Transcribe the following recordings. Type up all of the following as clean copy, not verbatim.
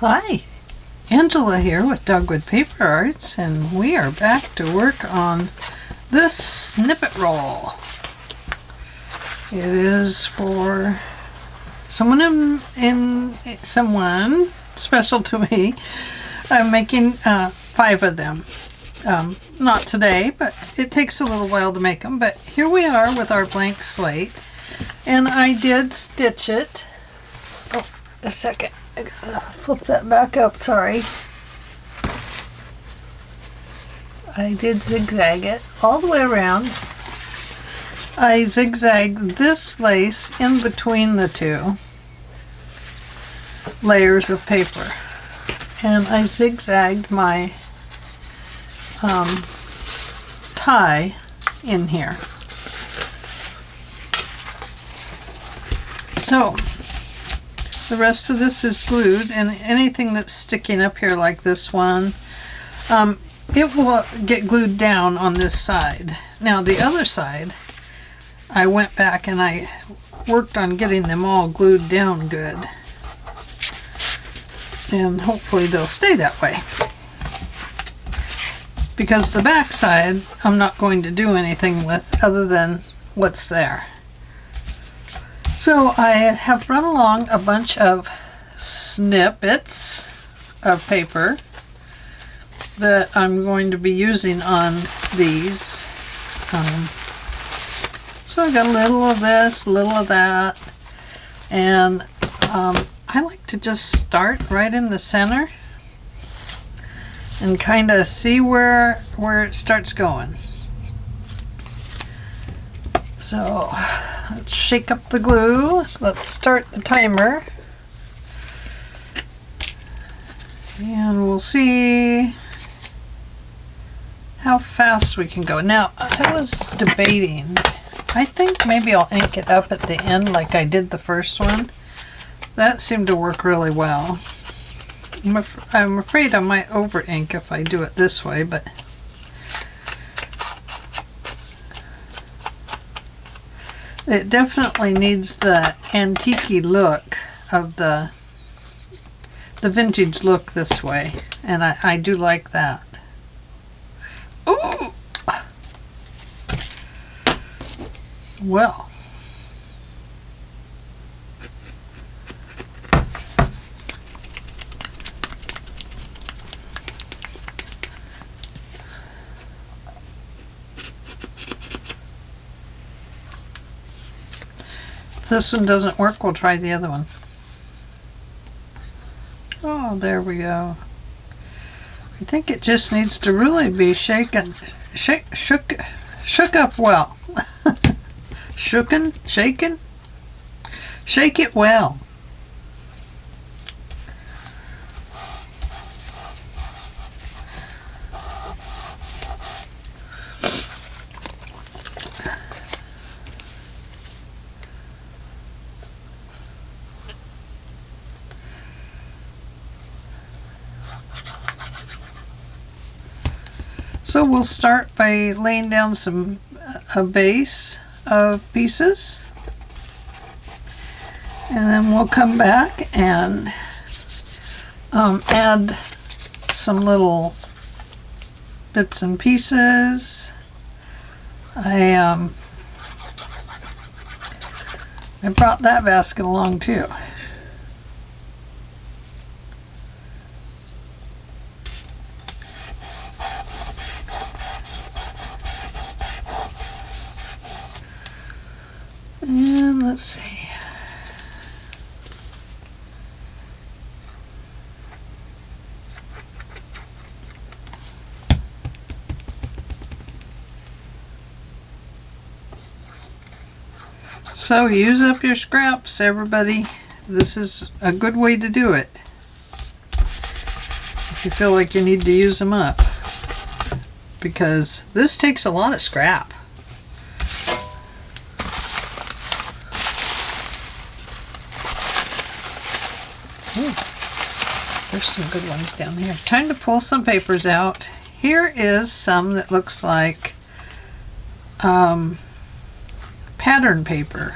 Hi, Angela here with Dogwood Paper Arts, and we are back to work on this snippet roll. It is for someone someone special to me. I'm making 5 of them. Not today, but it takes a little while to make them. But here we are with our blank slate, and I did stitch it. Oh, a second. I gotta flip that back up, sorry. I did zigzag it all the way around. I zigzagged this lace in between the two layers of paper. And I zigzagged my tie in here. So the rest of this is glued, and anything that's sticking up here like this one, it will get glued down on this side. Now the other side, I went back and I worked on getting them all glued down good. And hopefully they'll stay that way. Because the back side, I'm not going to do anything with other than what's there. So I have run along a bunch of snippets of paper that I'm going to be using on these. So I got a little of this, a little of that, and I like to just start right in the center and kind of see where it starts going. So let's shake up the glue. Let's start the timer. And we'll see how fast we can go. Now, I was debating. I think maybe I'll ink it up at the end like I did the first one. That seemed to work really well. I'm afraid I might over ink if I do it this way, but it definitely needs the antique-y look of the vintage look this way, and I do like that. Ooh! Well. If this one doesn't work, we'll try the other one. Oh, there we go. I think it just needs to really be shaken, shook up well. Shaken? Shake it well. So we'll start by laying down a base of pieces, and then we'll come back and add some little bits and pieces. I brought that basket along too. And let's see. So use up your scraps, everybody. This is a good way to do it. If you feel like you need to use them up. Because this takes a lot of scrap. There's some good ones down here. Time to pull some papers out. Here is some that looks like pattern paper,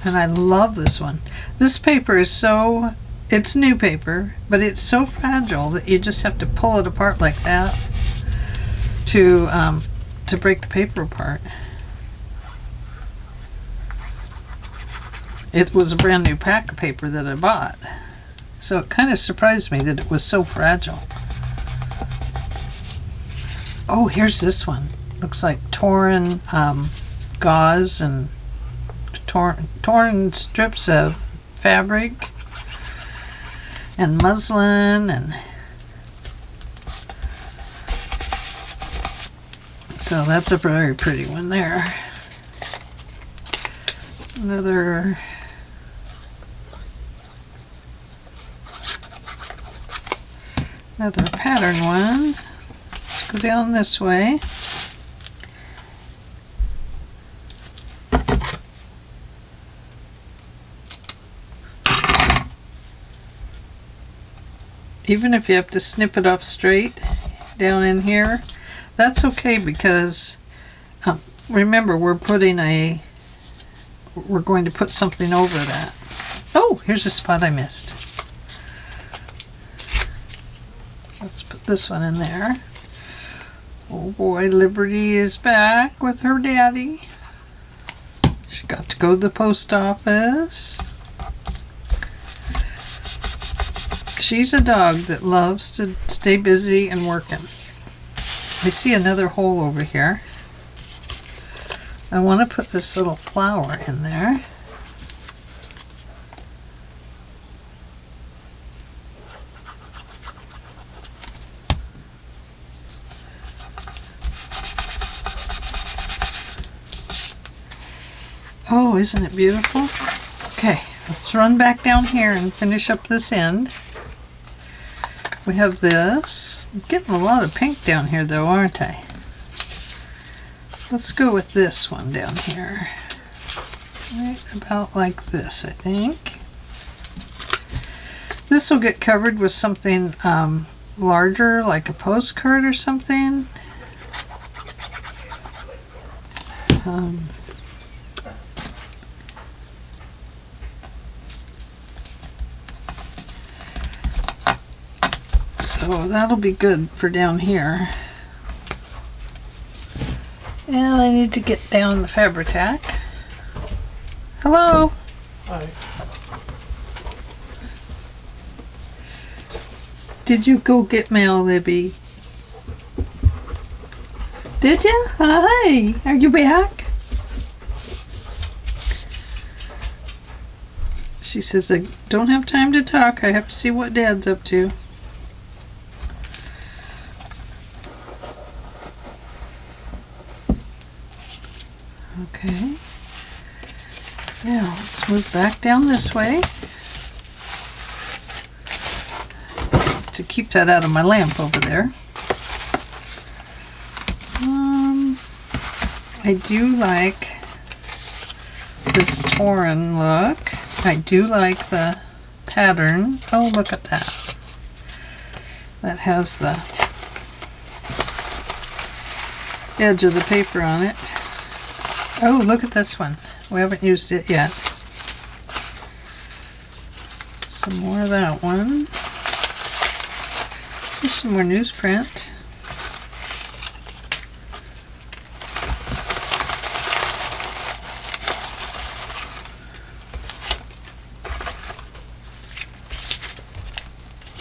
and I love this one. This paper is so It's new paper, but it's so fragile that you just have to pull it apart like that to break the paper apart. It was a brand new pack of paper that I bought, so it kind of surprised me that it was so fragile. Oh, here's this one. Looks like torn gauze and torn strips of fabric and muslin, and so that's a very pretty one there. Another pattern one. Let's go down this way. Even if you have to snip it off straight down in here, that's okay, because remember, we're going to put something over that. Oh, here's a spot I missed. Let's put this one in there. Oh boy, Liberty is back with her daddy. She got to go to the post office. She's a dog that loves to stay busy and working. I see another hole over here. I want to put this little flower in there. Oh, isn't it beautiful? Okay, let's run back down here and finish up this end. We have this. I'm getting a lot of pink down here though, aren't I? Let's go with this one down here. Right about like this, I think. This will get covered with something larger, like a postcard or something. So that'll be good for down here. And I need to get down the Fabri-Tac. Hello. Hi. Did you go get mail, Libby? Did you? Hi. Are you back? She says, I don't have time to talk. I have to see what Dad's up to. Okay. Now let's move back down this way to keep that out of my lamp over there. I do like this torn look. I do like the pattern. Oh, look at that. That has the edge of the paper on it. Oh, look at this one. We haven't used it yet. Some more of that one. Here's some more newsprint.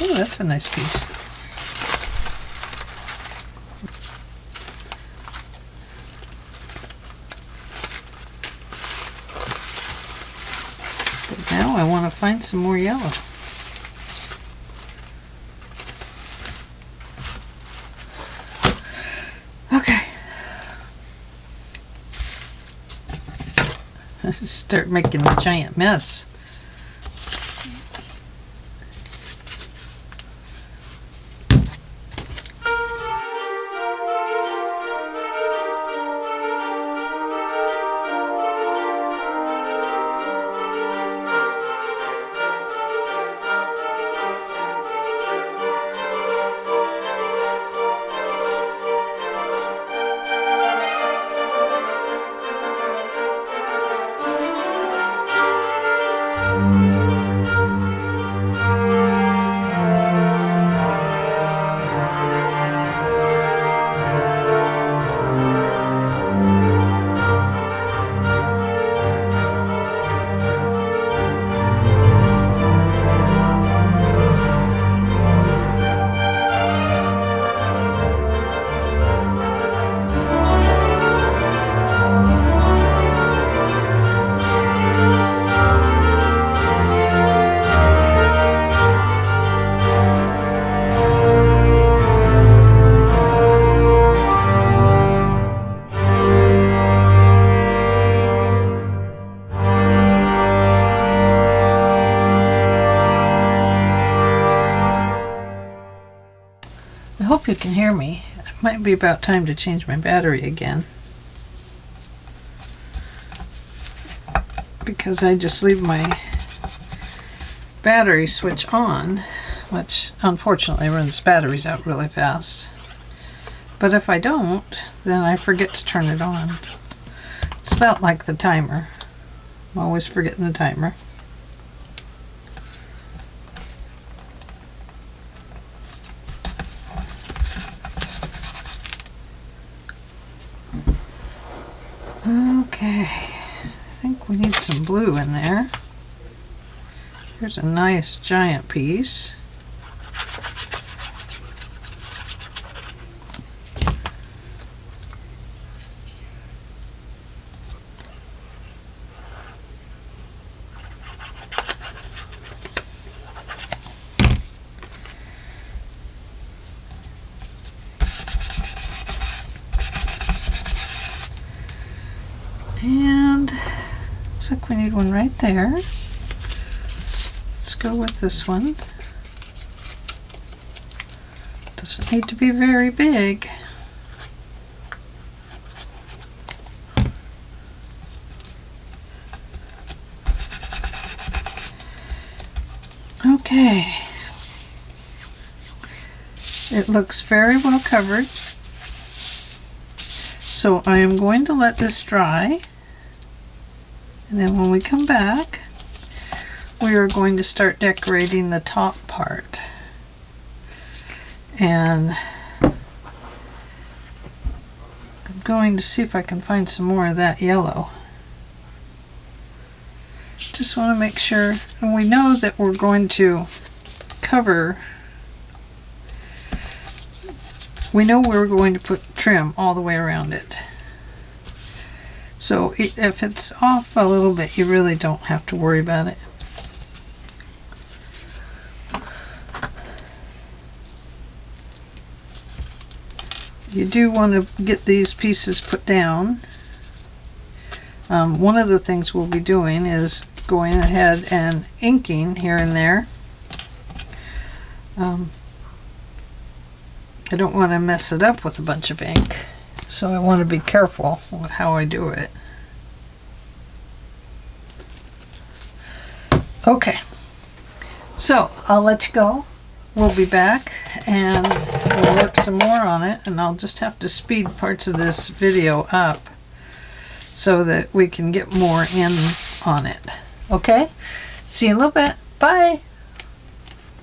Oh, that's a nice piece. But now I want to find some more yellow. Okay. Let's start making a giant mess. hope you can hear me. It might be about time to change my battery again, because I just leave my battery switch on, which unfortunately runs batteries out really fast. But if I don't, then I forget to turn it on. It's about like the timer. I'm always forgetting the timer. Okay, I think we need some blue in there. Here's a nice giant piece. And looks like we need one right there. Let's go with this one. Doesn't need to be very big. Okay. It looks very well covered. So I am going to let this dry. And then when we come back, we are going to start decorating the top part. And I'm going to see if I can find some more of that yellow. Just want to make sure, and we know that we're going to cover, we know we're going to put trim all the way around it. So if it's off a little bit, you really don't have to worry about it. You do want to get these pieces put down. One of the things we'll be doing is going ahead and inking here and there. I don't want to mess it up with a bunch of ink, so I want to be careful with how I do it. Okay, so I'll let you go. We'll be back and we'll work some more on it, and I'll just have to speed parts of this video up so that we can get more in on it. Okay, see you in a little bit. Bye.